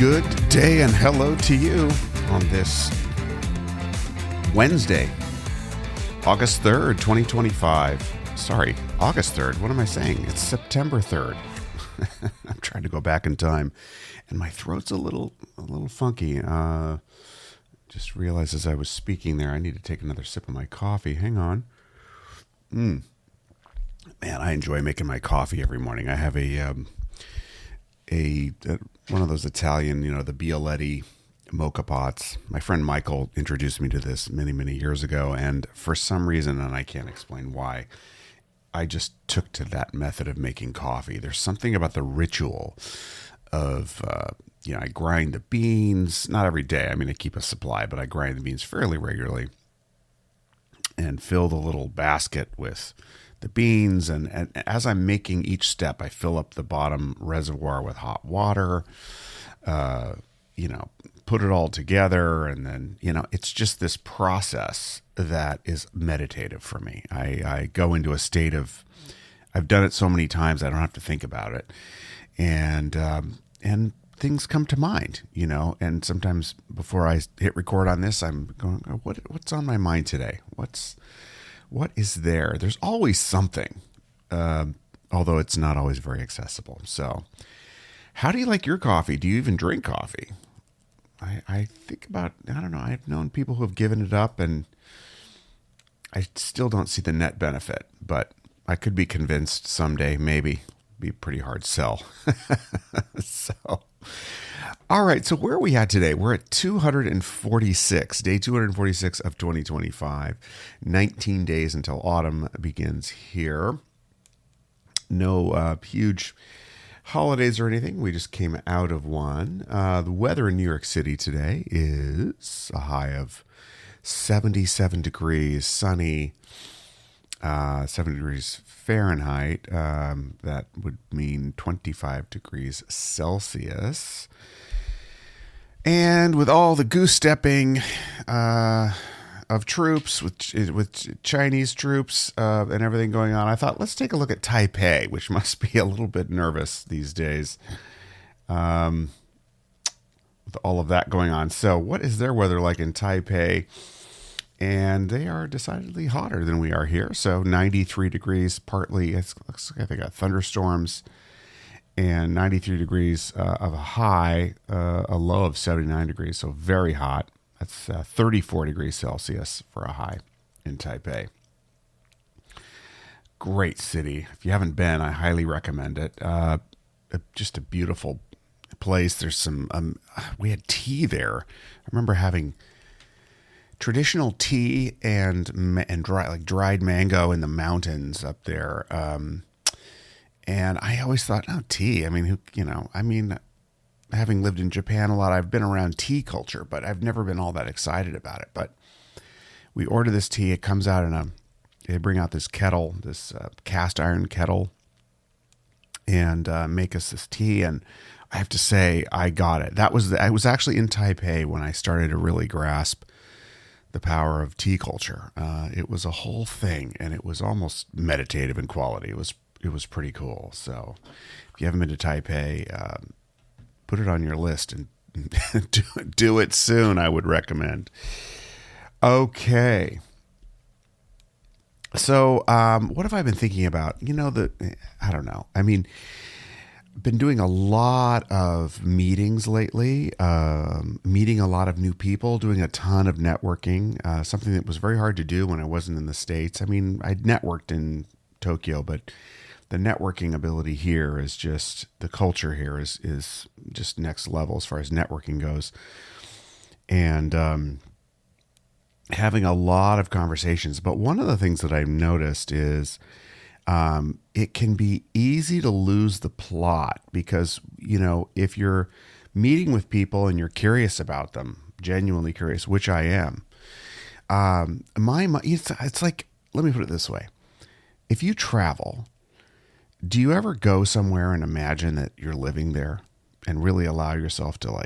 Good day and hello to you on this Wednesday, August 3rd, 2025. Sorry, August 3rd. What am I saying? It's September 3rd. I'm trying to go back in time and my throat's a little funky. Just realized as I was speaking there, I need to take another sip of my coffee. Hang on. Man, I enjoy making my coffee every morning. I have a one of those Italian, the Bialetti mocha pots. My friend Michael introduced me to this many years ago, and for some reason, and I can't explain why, I just took to that method of making coffee. There's something about the ritual of, I grind the beans, not every day. I mean, I keep a supply, but I grind the beans fairly regularly and fill the little basket with the beans. And as I'm making each step, I fill up the bottom reservoir with hot water, put it all together. And then, it's just this process that is meditative for me. I go into a state of, I've done it so many times, I don't have to think about it. And things come to mind, and sometimes before I hit record on this, I'm going, what's on my mind today? What is there? There's always something, although it's not always very accessible. So how do you like your coffee? Do you even drink coffee? I think about, I don't know, I've known people who have given it up and I still don't see the net benefit, but I could be convinced someday, maybe. Be a pretty hard sell. So, all right. So where are we at today? We're at 246, day 246 of 2025, 19 days until autumn begins here. No huge holidays or anything. We just came out of one. The weather in New York City today is a high of 77 degrees, sunny, 7 degrees Fahrenheit. That would mean 25 degrees Celsius. And with all the goose stepping of troops, with Chinese troops and everything going on, I thought, let's take a look at Taipei, which must be a little bit nervous these days with all of that going on. So what is their weather like in Taipei? And they are decidedly hotter than we are here. So 93 degrees, partly, it looks like they got thunderstorms, and 93 degrees of a high, a low of 79 degrees. So very hot. That's 34 degrees Celsius for a high in Taipei. Great city. If you haven't been, I highly recommend it. Just a beautiful place. There's some, we had tea there. I remember having traditional tea and dried mango in the mountains up there. And I always thought, tea. I mean, having lived in Japan a lot, I've been around tea culture, but I've never been all that excited about it. But we order this tea. It comes out they bring out this kettle, this cast iron kettle, and make us this tea. And I have to say, I got it. I was actually in Taipei when I started to really grasp the power of tea culture. It was a whole thing, and it was almost meditative in quality. It was pretty cool. So if you haven't been to Taipei, put it on your list and do it soon, I would recommend. Okay. So what have I been thinking about? I don't know. I mean, been doing a lot of meetings lately, meeting a lot of new people, doing a ton of networking, something that was very hard to do when I wasn't in the States. I mean, I'd networked in Tokyo, but the networking ability here is just, the culture here is just next level as far as networking goes. And having a lot of conversations. But one of the things that I've noticed is it can be easy to lose the plot because, if you're meeting with people and you're curious about them, genuinely curious, which I am, it's like, let me put it this way. If you travel, do you ever go somewhere and imagine that you're living there and really allow yourself to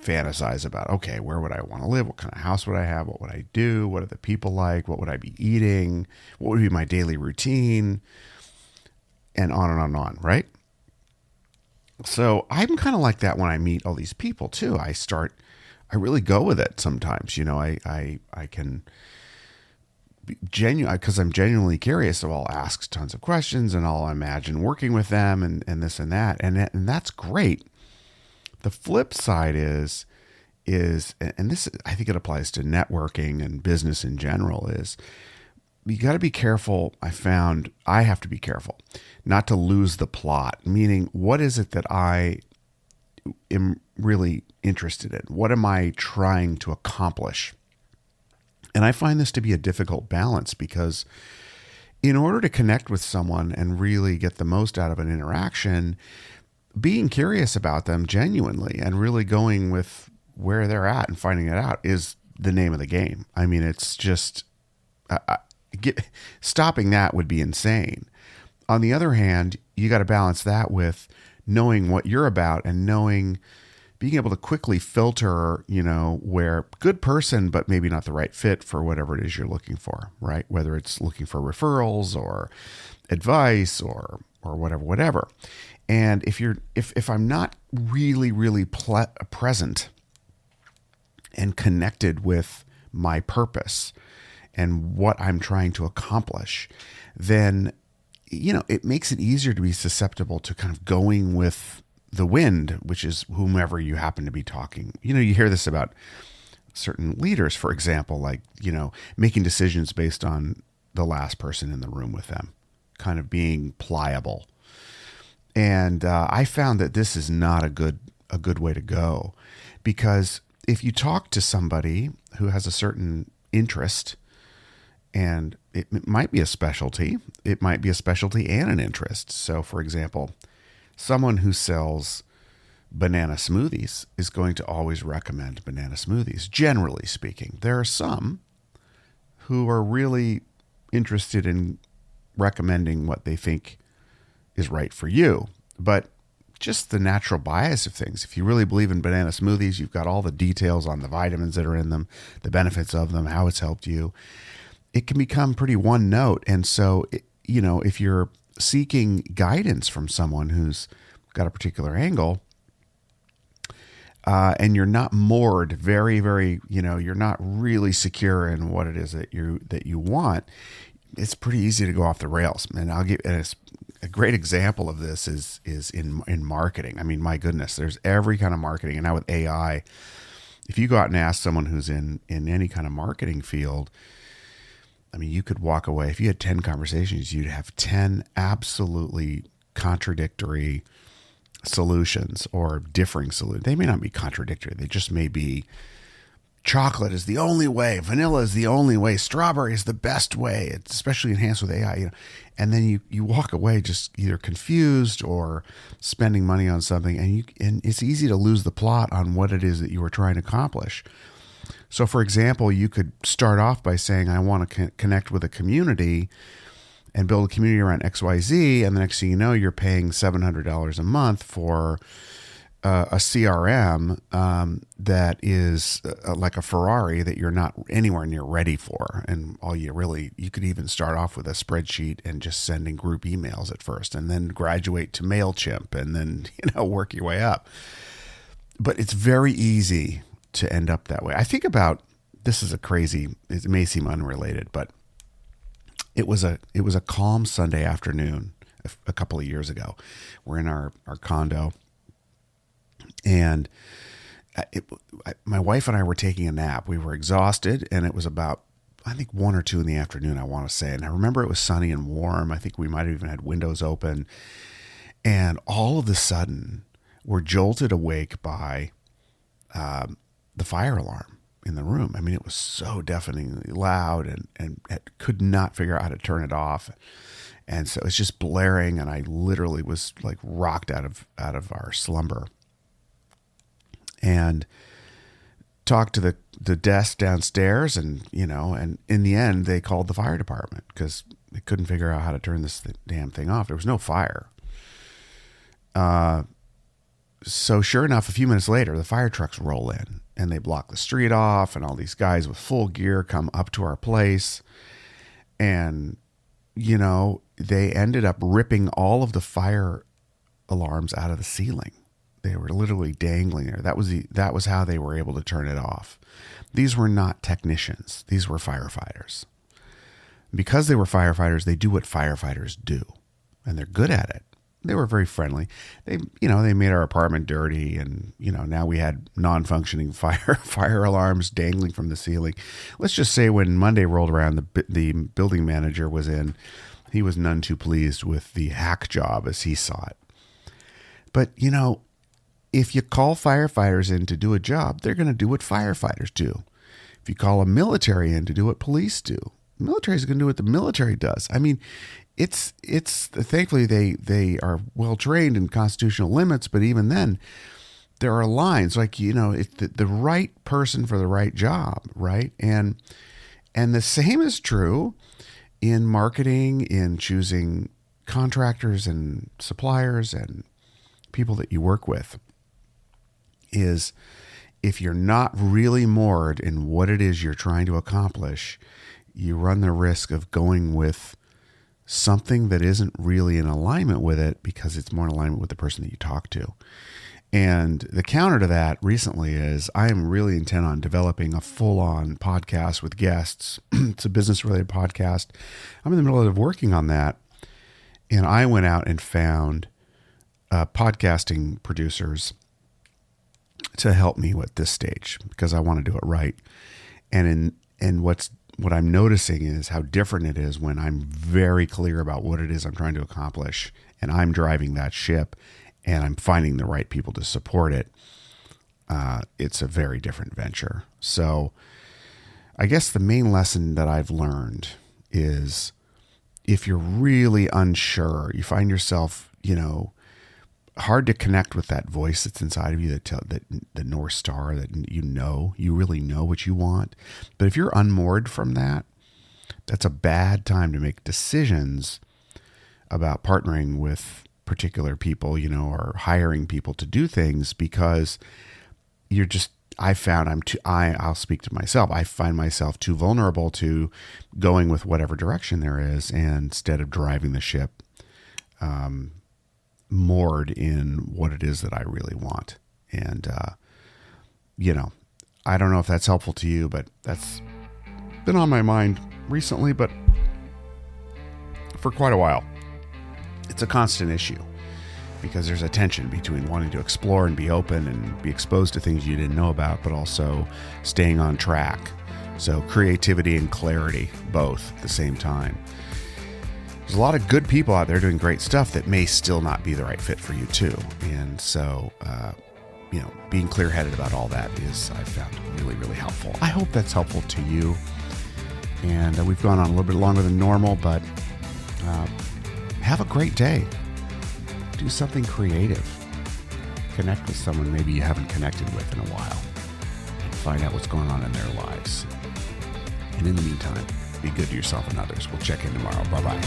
fantasize about, okay, where would I want to live? What kind of house would I have? What would I do? What are the people like? What would I be eating? What would be my daily routine? And on and on and on, right? So I'm kind of like that when I meet all these people too. I really go with it sometimes. I can be genuine because I'm genuinely curious. So I'll ask tons of questions and I'll imagine working with them and this and that. And that's great. The flip side is, and this, I think it applies to networking and business in general, is you got to be careful. I have to be careful not to lose the plot, meaning what is it that I am really interested in? What am I trying to accomplish? And I find this to be a difficult balance because in order to connect with someone and really get the most out of an interaction, being curious about them genuinely and really going with where they're at and finding it out is the name of the game. I mean, it's just stopping that would be insane. On the other hand, you got to balance that with knowing what you're about and being able to quickly filter, where good person, but maybe not the right fit for whatever it is you're looking for, right? Whether it's looking for referrals or advice or whatever. And if I'm not really, really present and connected with my purpose and what I'm trying to accomplish, then, it makes it easier to be susceptible to kind of going with the wind, which is whomever you happen to be talking. You hear this about certain leaders, for example, like, making decisions based on the last person in the room with them, kind of being pliable. And I found that this is not a good way to go, because if you talk to somebody who has a certain interest, and it might be a specialty, it might be a specialty and an interest. So, for example, someone who sells banana smoothies is going to always recommend banana smoothies, generally speaking. There are some who are really interested in recommending what they think is right for you. But just the natural bias of things. If you really believe in banana smoothies, you've got all the details on the vitamins that are in them, the benefits of them, how it's helped you. It can become pretty one note. And so, if you're seeking guidance from someone who's got a particular angle, and you're not moored very, very, you're not really secure in what it is that you want, it's pretty easy to go off the rails. And a great example of this is in marketing. I mean, my goodness, there's every kind of marketing. And now with AI, if you go out and ask someone who's in any kind of marketing field, I mean, you could walk away. If you had 10 conversations, you'd have 10 absolutely contradictory solutions or differing solutions. They may not be contradictory. They just may be chocolate is the only way, vanilla is the only way, strawberry is the best way. It's especially enhanced with AI. And then you walk away just either confused or spending money on something, and it's easy to lose the plot on what it is that you were trying to accomplish. So, for example, you could start off by saying, I want to connect with a community and build a community around XYZ. And the next thing you know, you're paying $700 a month for a CRM that is like a Ferrari that you're not anywhere near ready for. And you could even start off with a spreadsheet and just sending group emails at first, and then graduate to MailChimp, and then, work your way up. But it's very easy to end up that way. I think about, it may seem unrelated, but it was a calm Sunday afternoon a couple of years ago. We're in our condo, and my wife and I were taking a nap. We were exhausted, and it was about, I think, 1 or 2 in the afternoon, I want to say. And I remember it was sunny and warm. I think we might have even had windows open. And all of a sudden, we're jolted awake by the fire alarm in the room. I mean, it was so deafeningly loud, and could not figure out how to turn it off. And so it's just blaring, and I literally was like rocked out of our slumber. And talked to the desk downstairs, and in the end, they called the fire department because they couldn't figure out how to turn this damn thing off. There was no fire. So sure enough, a few minutes later, the fire trucks roll in, and they block the street off, and all these guys with full gear come up to our place. And, they ended up ripping all of the fire alarms out of the ceiling. They were literally dangling there. That was how they were able to turn it off. These were not technicians. These were firefighters. Because they were firefighters, they do what firefighters do, and they're good at it. They were very friendly. They made our apartment dirty, and now we had non-functioning fire alarms dangling from the ceiling. Let's just say when Monday rolled around, the building manager was in. He was none too pleased with the hack job as he saw it. But if you call firefighters in to do a job, they're going to do what firefighters do. If you call a military in to do what police do, the military is going to do what the military does. I mean, it's thankfully they are well trained in constitutional limits, but even then, there are lines like it's the right person for the right job, right? And the same is true in marketing, in choosing contractors and suppliers and people that you work with. Is if you're not really moored in what it is you're trying to accomplish, you run the risk of going with something that isn't really in alignment with it because it's more in alignment with the person that you talk to. And the counter to that recently is I am really intent on developing a full-on podcast with guests. It's a business-related podcast. I'm in the middle of working on that. And I went out and found podcasting producers to help me with this stage because I want to do it right. And what I'm noticing is how different it is when I'm very clear about what it is I'm trying to accomplish and I'm driving that ship and I'm finding the right people to support it. It's a very different venture. So I guess the main lesson that I've learned is if you're really unsure, you find yourself, hard to connect with that voice that's inside of you, that the North Star, that you really know what you want. But if you're unmoored from that, that's a bad time to make decisions about partnering with particular people, or hiring people to do things because I'll speak to myself. I find myself too vulnerable to going with whatever direction there is, and instead of driving the ship, moored in what it is that I really want. And, I don't know if that's helpful to you, but that's been on my mind recently, but for quite a while. It's a constant issue because there's a tension between wanting to explore and be open and be exposed to things you didn't know about, but also staying on track. So creativity and clarity, both at the same time. There's a lot of good people out there doing great stuff that may still not be the right fit for you too. And so, being clear-headed about all that I've found really, really helpful. I hope that's helpful to you. And we've gone on a little bit longer than normal, but have a great day. Do something creative. Connect with someone maybe you haven't connected with in a while. And find out what's going on in their lives. And in the meantime, be good to yourself and others. We'll check in tomorrow. Bye-bye.